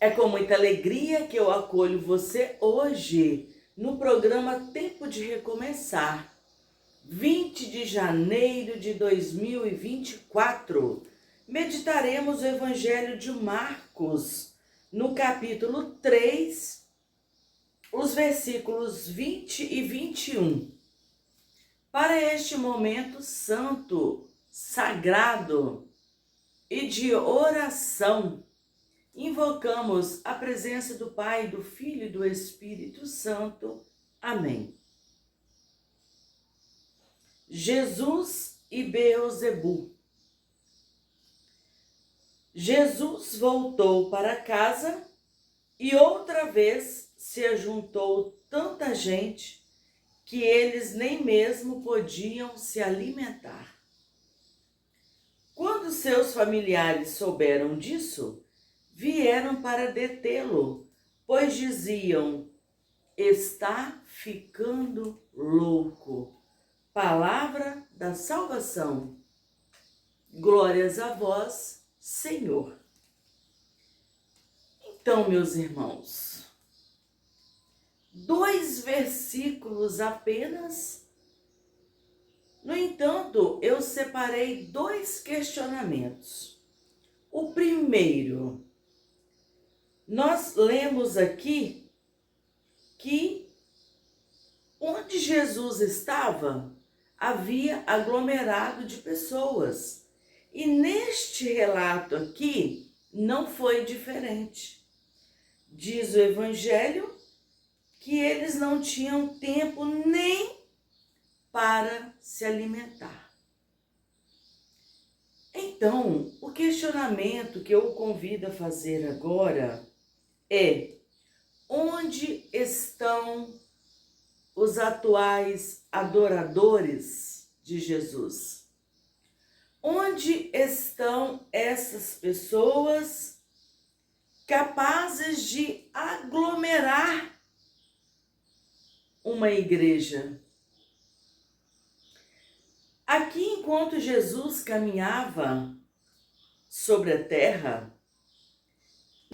É com muita alegria que eu acolho você hoje no programa Tempo de Recomeçar, 20 de janeiro de 2024. Meditaremos o Evangelho de Marcos, no capítulo 3, os versículos 20 e 21. Para este momento santo, sagrado e de oração, invocamos a presença do Pai, do Filho e do Espírito Santo. Amém. Jesus e Beelzebu. Jesus voltou para casa e outra vez se ajuntou tanta gente que eles nem mesmo podiam se alimentar. Quando seus familiares souberam disso, vieram para detê-lo, pois diziam: está ficando louco. Palavra da salvação. Glórias a vós, Senhor. Então, meus irmãos, 2 versículos apenas. No entanto, eu separei 2 questionamentos. O primeiro, nós lemos aqui que onde Jesus estava, havia aglomerado de pessoas. E neste relato aqui, não foi diferente. Diz o Evangelho que eles não tinham tempo nem para se alimentar. Então, o questionamento que eu o convido a fazer agora é: onde estão os atuais adoradores de Jesus? Onde estão essas pessoas capazes de aglomerar uma igreja? Aqui, enquanto Jesus caminhava sobre a terra,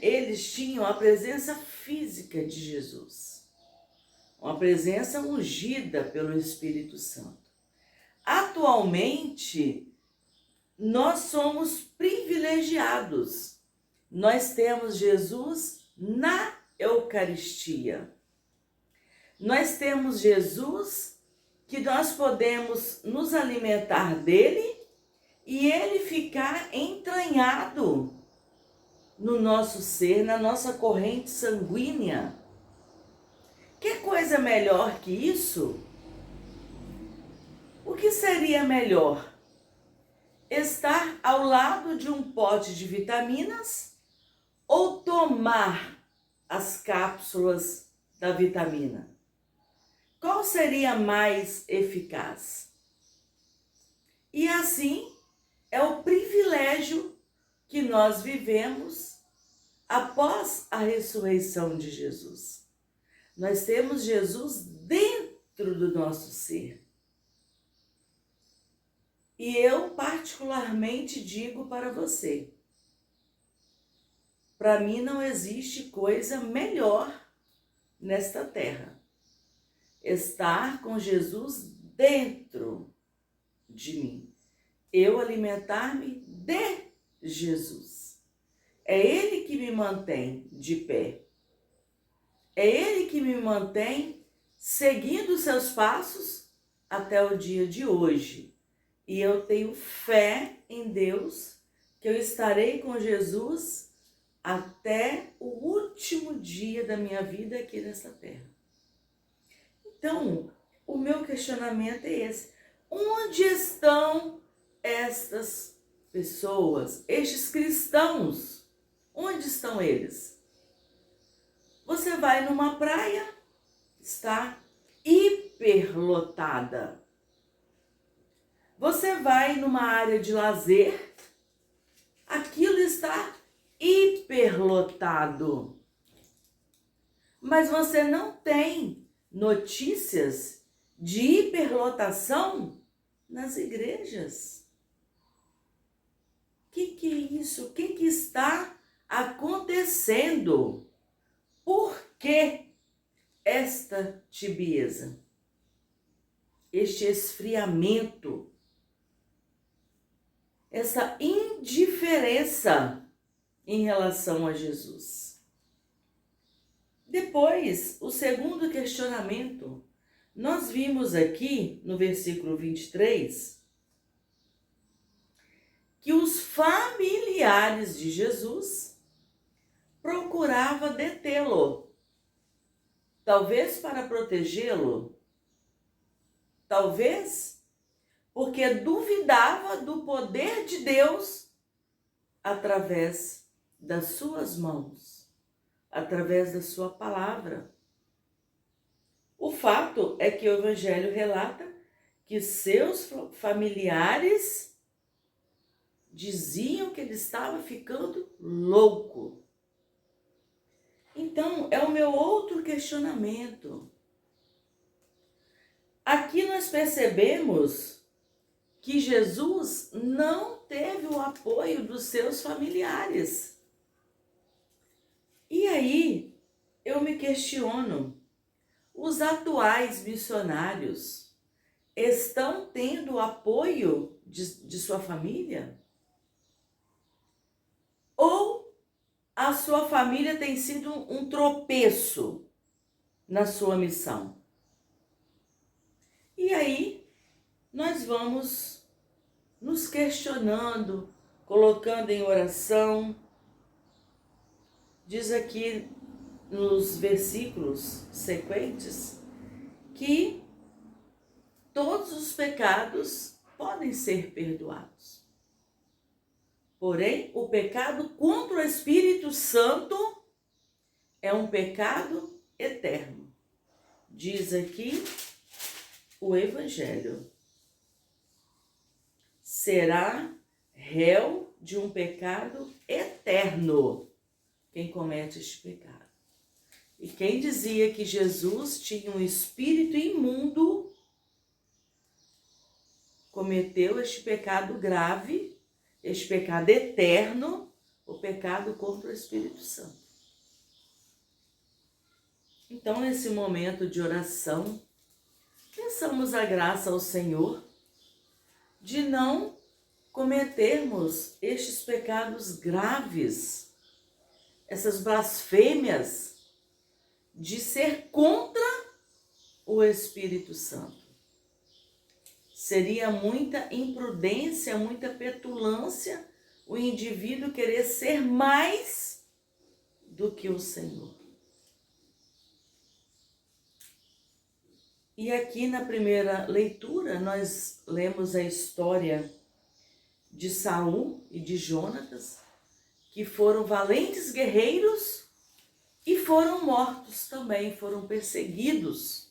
eles tinham a presença física de Jesus, uma presença ungida pelo Espírito Santo. Atualmente, nós somos privilegiados. Nós temos Jesus na Eucaristia. Nós temos Jesus que nós podemos nos alimentar dele e ele ficar entranhado no nosso ser, na nossa corrente sanguínea. Que coisa melhor que isso? O que seria melhor? Estar ao lado de um pote de vitaminas ou tomar as cápsulas da vitamina? Qual seria mais eficaz? E assim é o privilégio que nós vivemos após a ressurreição de Jesus. Nós temos Jesus dentro do nosso ser. E eu particularmente digo para você, para mim não existe coisa melhor nesta terra. Estar com Jesus dentro de mim. Eu alimentar-me de Jesus. É Ele que me mantém de pé. É Ele que me mantém seguindo os seus passos até o dia de hoje. E eu tenho fé em Deus que eu estarei com Jesus até o último dia da minha vida aqui nessa terra. Então, o meu questionamento é esse: onde estão estas pessoas, estes cristãos? Onde estão eles? Você vai numa praia, está hiperlotada. Você vai numa área de lazer, aquilo está hiperlotado. Mas você não tem notícias de hiperlotação nas igrejas. Que é isso? O que está acontecendo? Por que esta tibieza? Este esfriamento, essa indiferença em relação a Jesus. Depois, o segundo questionamento, nós vimos aqui no versículo 23 que os familiares de Jesus procuravam detê-lo, talvez para protegê-lo, talvez porque duvidava do poder de Deus através das suas mãos, através da sua palavra. O fato é que o Evangelho relata que seus familiares diziam que ele estava ficando louco. Então, é o meu outro questionamento. Aqui nós percebemos que Jesus não teve o apoio dos seus familiares. E aí, eu me questiono, os atuais missionários estão tendo o apoio de sua família? Ou a sua família tem sido um tropeço na sua missão? E aí, nós vamos nos questionando, colocando em oração. Diz aqui nos versículos sequentes que todos os pecados podem ser perdoados. Porém, o pecado contra o Espírito Santo é um pecado eterno. Diz aqui o Evangelho. Será réu de um pecado eterno quem comete este pecado. E quem dizia que Jesus tinha um espírito imundo cometeu este pecado grave, este pecado eterno, o pecado contra o Espírito Santo. Então, nesse momento de oração, peçamos a graça ao Senhor de não cometermos estes pecados graves, essas blasfêmias, de ser contra o Espírito Santo. Seria muita imprudência, muita petulância o indivíduo querer ser mais do que o Senhor. E aqui na primeira leitura nós lemos a história de Saul e de Jonatas, que foram valentes guerreiros e foram mortos também, foram perseguidos.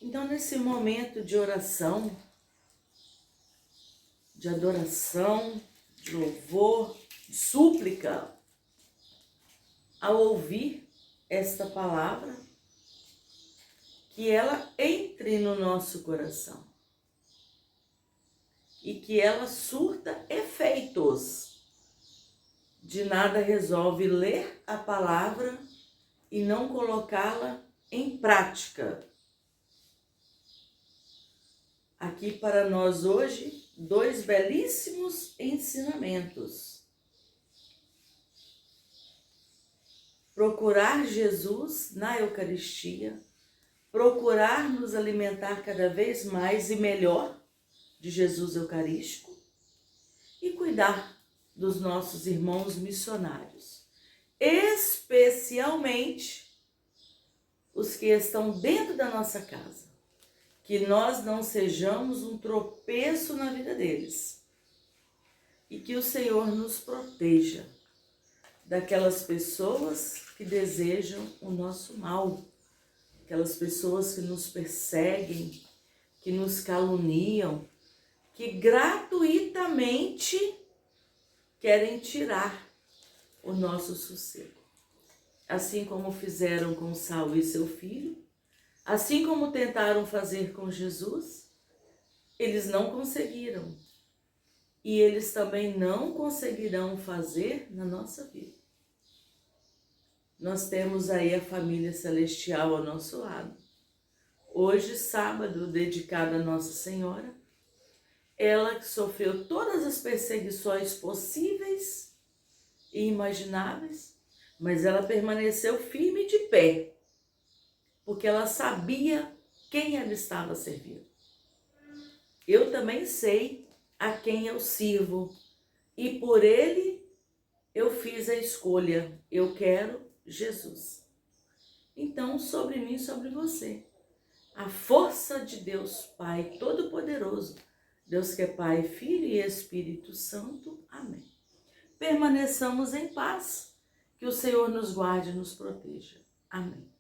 Então, nesse momento de oração, de adoração, de louvor, de súplica, ao ouvir esta palavra, que ela entre no nosso coração e que ela surta efeitos. De nada resolve ler a palavra e não colocá-la em prática. Aqui para nós hoje, 2 belíssimos ensinamentos. Procurar Jesus na Eucaristia, procurar nos alimentar cada vez mais e melhor de Jesus Eucarístico e cuidar dos nossos irmãos missionários, especialmente os que estão dentro da nossa casa, que nós não sejamos um tropeço na vida deles e que o Senhor nos proteja daquelas pessoas que desejam o nosso mal, aquelas pessoas que nos perseguem, que nos caluniam, que gratuitamente querem tirar o nosso sossego. Assim como fizeram com Saul e seu filho, assim como tentaram fazer com Jesus, eles não conseguiram. e eles também não conseguirão fazer na nossa vida. Nós temos aí a família celestial ao nosso lado. Hoje, sábado, dedicado a Nossa Senhora, ela que sofreu todas as perseguições possíveis e imagináveis, mas ela permaneceu firme de pé, porque ela sabia quem ela estava servindo. Eu também sei a quem eu sirvo, e por ele eu fiz a escolha. Eu quero Jesus. Então, sobre mim e sobre você, a força de Deus Pai Todo-Poderoso, Deus que é Pai, Filho e Espírito Santo. Amém. Permaneçamos em paz, que o Senhor nos guarde e nos proteja. Amém.